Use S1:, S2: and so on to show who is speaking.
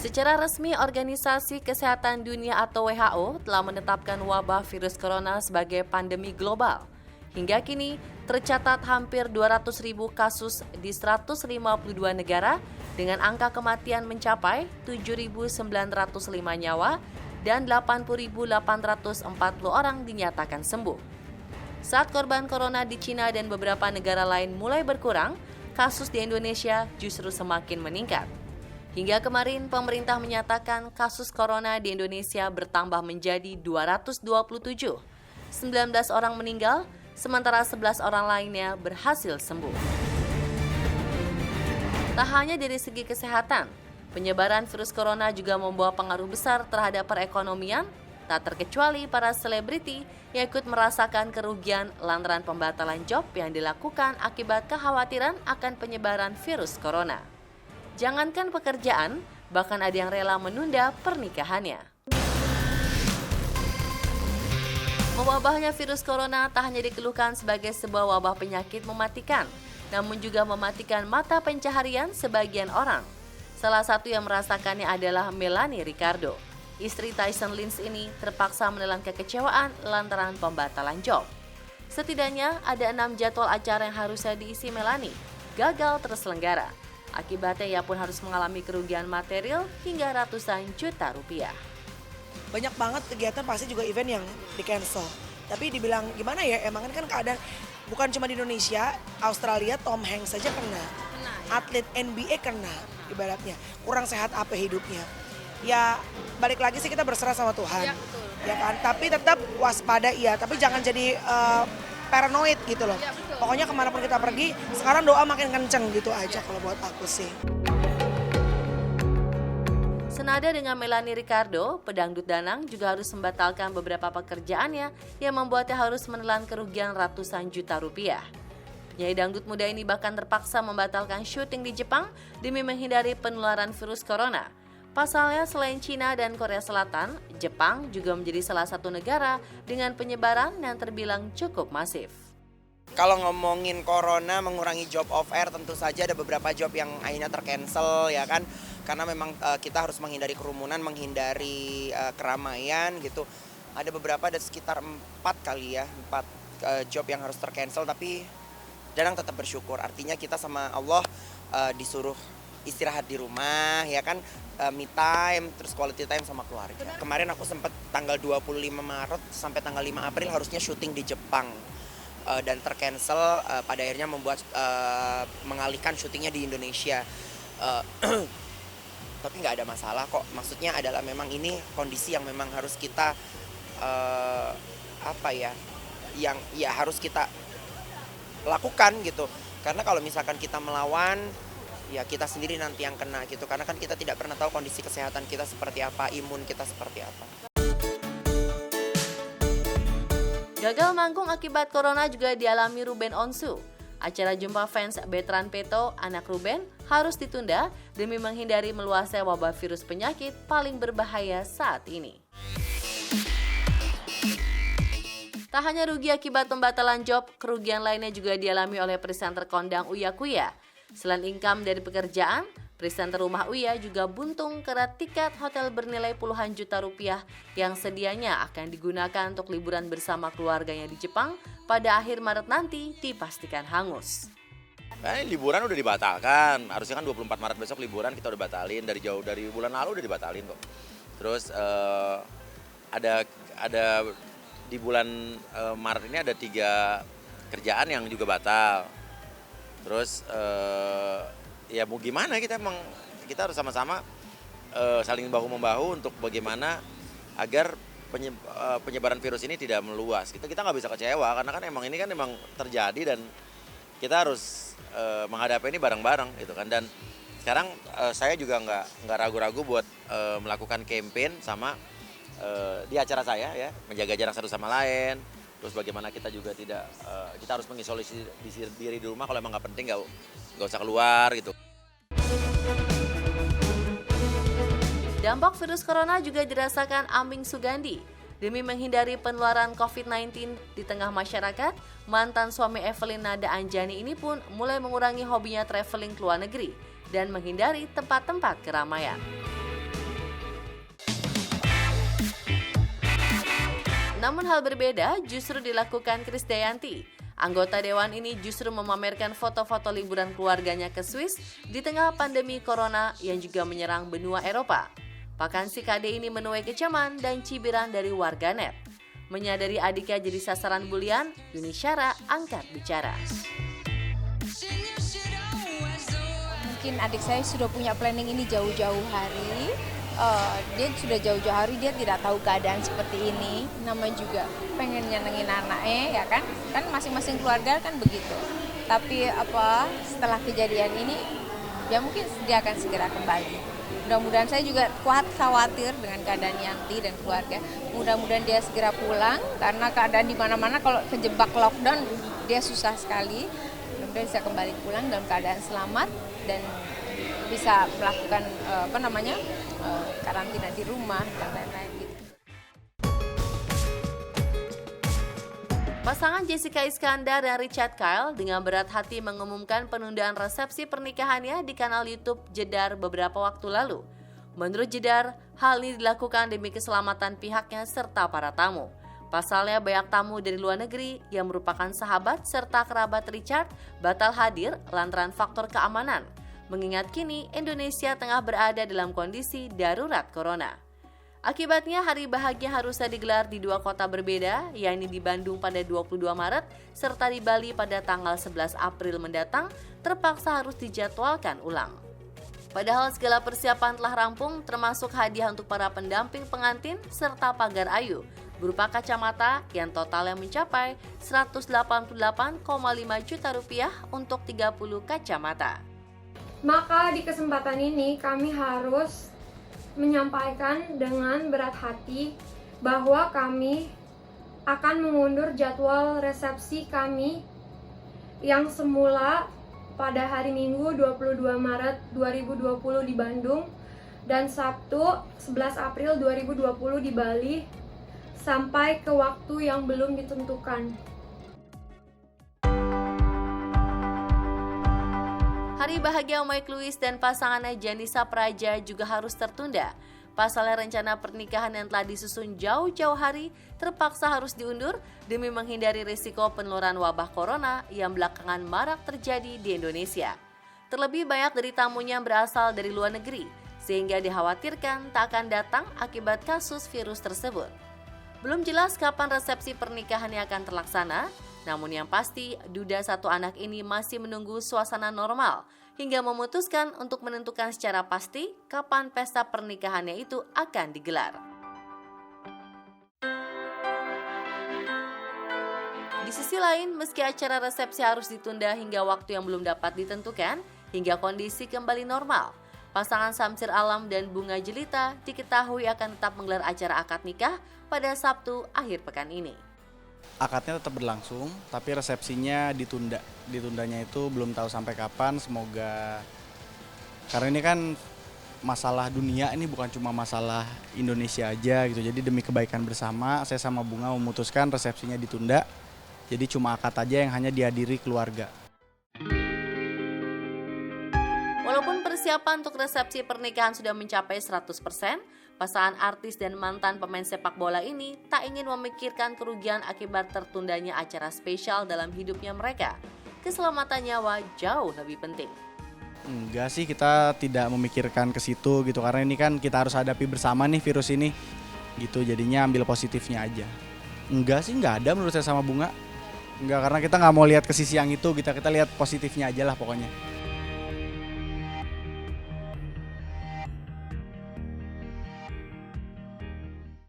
S1: Secara resmi, Organisasi Kesehatan Dunia atau WHO telah menetapkan wabah virus corona sebagai pandemi global. Hingga kini, tercatat hampir 200.000 kasus di 152 negara dengan angka kematian mencapai 7.905 nyawa dan 80.840 orang dinyatakan sembuh. Saat korban corona di Cina dan beberapa negara lain mulai berkurang, kasus di Indonesia justru semakin meningkat. Hingga kemarin, pemerintah menyatakan kasus corona di Indonesia bertambah menjadi 227. 19 orang meninggal, sementara 11 orang lainnya berhasil sembuh. Tak hanya dari segi kesehatan, penyebaran virus corona juga membawa pengaruh besar terhadap perekonomian, tak terkecuali para selebriti yang ikut merasakan kerugian lantaran pembatalan job yang dilakukan akibat kekhawatiran akan penyebaran virus corona. Jangankan pekerjaan, bahkan ada yang rela menunda pernikahannya. Mewabahnya virus corona tak hanya dikeluhkan sebagai sebuah wabah penyakit mematikan, namun juga mematikan mata pencaharian sebagian orang. Salah satu yang merasakannya adalah Melanie Ricardo. Istri Tyson Lynch ini terpaksa menelan kekecewaan lantaran pembatalan job. Setidaknya ada 6 jadwal acara yang harusnya diisi Melanie, gagal terselenggara. Akibatnya ia pun harus mengalami kerugian material hingga ratusan juta rupiah.
S2: Banyak banget kegiatan, pasti juga event yang di-cancel. Tapi dibilang gimana ya, emang kan keadaan bukan cuma di Indonesia, Australia Tom Hanks saja kena. Atlet NBA kena ibaratnya. Kurang sehat apa hidupnya. Ya balik lagi sih kita berserah sama Tuhan. Ya kan, tapi tetap waspada iya, tapi jangan jadi paranoid gitu loh. Pokoknya kemanapun kita pergi, sekarang doa makin kenceng gitu aja kalau buat aku sih.
S1: Senada dengan Melanie Ricardo, pedangdut Danang juga harus membatalkan beberapa pekerjaannya yang membuatnya harus menelan kerugian ratusan juta rupiah. Penyanyi dangdut muda ini bahkan terpaksa membatalkan syuting di Jepang demi menghindari penularan virus corona. Pasalnya selain Cina dan Korea Selatan, Jepang juga menjadi salah satu negara dengan penyebaran yang terbilang cukup masif.
S3: Kalau ngomongin corona mengurangi job off air, tentu saja ada beberapa job yang akhirnya tercancel ya kan. Karena memang kita harus menghindari kerumunan, menghindari keramaian gitu. Ada beberapa, ada sekitar 4 job yang harus tercancel, tapi Danang tetap bersyukur. Artinya kita sama Allah disuruh istirahat di rumah ya kan, me time, terus quality time sama keluarga. Kemarin aku sempat tanggal 25 Maret sampai tanggal 5 April harusnya syuting di Jepang. Dan tercancel, pada akhirnya membuat mengalihkan syutingnya di Indonesia. Tapi nggak ada masalah kok, maksudnya adalah memang ini kondisi yang memang harus kita yang ya harus kita lakukan gitu. Karena kalau misalkan kita melawan, ya kita sendiri nanti yang kena gitu. Karena kan kita tidak pernah tahu kondisi kesehatan kita seperti apa, imun kita seperti apa.
S1: Gagal manggung akibat corona juga dialami Ruben Onsu. Acara jumpa fans Bertrand Peto, anak Ruben, harus ditunda demi menghindari meluasnya wabah virus penyakit paling berbahaya saat ini. Tak hanya rugi akibat pembatalan job, kerugian lainnya juga dialami oleh presenter kondang Uya Kuya. Selain income dari pekerjaan, presenter rumah Uya juga buntung karena tiket hotel bernilai puluhan juta rupiah yang sedianya akan digunakan untuk liburan bersama keluarganya di Jepang pada akhir Maret nanti dipastikan hangus.
S4: Liburan udah dibatalkan, harusnya kan 24 Maret besok liburan kita udah batalin, dari bulan lalu udah dibatalin kok. Terus ada di bulan Maret ini ada 3 kerjaan yang juga batal. Terus ya mau gimana, kita harus sama-sama saling bahu-membahu untuk bagaimana agar penyebaran virus ini tidak meluas. Kita nggak bisa kecewa karena kan emang ini kan emang terjadi dan kita harus menghadapi ini bareng-bareng gitu kan. Dan sekarang saya juga nggak ragu-ragu buat melakukan campaign sama di acara saya ya, menjaga jarak satu sama lain. Terus bagaimana kita juga kita harus mengisolasi diri di rumah, kalau emang nggak penting nggak usah keluar gitu.
S1: Dampak virus corona juga dirasakan Aming Sugandi. Demi menghindari penularan COVID-19 di tengah masyarakat, mantan suami Evelyn Nada Anjani ini pun mulai mengurangi hobinya traveling ke luar negeri dan menghindari tempat-tempat keramaian. Namun hal berbeda justru dilakukan Krisdayanti. Anggota dewan ini justru memamerkan foto-foto liburan keluarganya ke Swiss di tengah pandemi corona yang juga menyerang benua Eropa. Bahkan si KD ini menuai kecaman dan cibiran dari warganet. Menyadari adiknya jadi sasaran bulian, Yuni Syara angkat bicara.
S5: Mungkin adik saya sudah punya planning ini jauh-jauh hari. Dia sudah jauh-jauh hari, dia tidak tahu keadaan seperti ini. Namanya juga pengen nyenengin anaknya, ya kan? Kan masing-masing keluarga kan begitu. Tapi setelah kejadian ini, ya mungkin dia akan segera kembali. Mudah-mudahan saya juga khawatir dengan keadaan Yanti dan keluarga. Mudah-mudahan dia segera pulang, karena keadaan di mana-mana kalau kejebak lockdown, dia susah sekali. Mudah-mudahan bisa kembali pulang dalam keadaan selamat dan bisa melakukan karantina di rumah dan lain-lain gitu.
S1: Pasangan Jessica Iskandar dan Richard Kyle dengan berat hati mengumumkan penundaan resepsi pernikahannya di kanal YouTube Jedar beberapa waktu lalu. Menurut Jedar, hal ini dilakukan demi keselamatan pihaknya serta para tamu. Pasalnya banyak tamu dari luar negeri yang merupakan sahabat serta kerabat Richard batal hadir lantaran faktor keamanan. Mengingat kini Indonesia tengah berada dalam kondisi darurat corona. Akibatnya hari bahagia harusnya digelar di dua kota berbeda, yakni di Bandung pada 22 Maret serta di Bali pada tanggal 11 April mendatang, terpaksa harus dijadwalkan ulang. Padahal segala persiapan telah rampung, termasuk hadiah untuk para pendamping pengantin serta pagar ayu, berupa kacamata yang totalnya mencapai Rp188,5 juta untuk 30 kacamata.
S6: Maka di kesempatan ini kami harus menyampaikan dengan berat hati bahwa kami akan mengundur jadwal resepsi kami yang semula pada hari Minggu 22 Maret 2020 di Bandung dan Sabtu 11 April 2020 di Bali sampai ke waktu yang belum ditentukan.
S1: Hari bahagia Mike Louis dan pasangannya Janisa Praja juga harus tertunda. Pasalnya rencana pernikahan yang telah disusun jauh-jauh hari terpaksa harus diundur demi menghindari risiko penularan wabah corona yang belakangan marak terjadi di Indonesia. Terlebih banyak dari tamunya berasal dari luar negeri, sehingga dikhawatirkan tak akan datang akibat kasus virus tersebut. Belum jelas kapan resepsi pernikahannya akan terlaksana, namun yang pasti, duda satu anak ini masih menunggu suasana normal hingga memutuskan untuk menentukan secara pasti kapan pesta pernikahannya itu akan digelar. Di sisi lain, meski acara resepsi harus ditunda hingga waktu yang belum dapat ditentukan, hingga kondisi kembali normal, pasangan Samsir Alam dan Bunga Jelita diketahui akan tetap menggelar acara akad nikah pada Sabtu akhir pekan ini.
S7: Akadnya tetap berlangsung, tapi resepsinya ditunda. Ditundanya itu belum tahu sampai kapan, semoga. Karena ini kan masalah dunia, ini bukan cuma masalah Indonesia aja gitu. Jadi demi kebaikan bersama, saya sama Bunga memutuskan resepsinya ditunda. Jadi cuma akad aja yang hanya dihadiri keluarga.
S1: Walaupun persiapan untuk resepsi pernikahan sudah mencapai 100%, pasangan artis dan mantan pemain sepak bola ini tak ingin memikirkan kerugian akibat tertundanya acara spesial dalam hidupnya mereka. Keselamatan nyawa jauh lebih penting.
S7: Enggak sih, kita tidak memikirkan ke situ gitu, karena ini kan kita harus hadapi bersama nih virus ini. Gitu, jadinya ambil positifnya aja. Enggak sih, enggak ada menurut saya sama Bunga. Enggak, karena kita nggak mau lihat ke sisi yang itu, kita lihat positifnya aja lah pokoknya.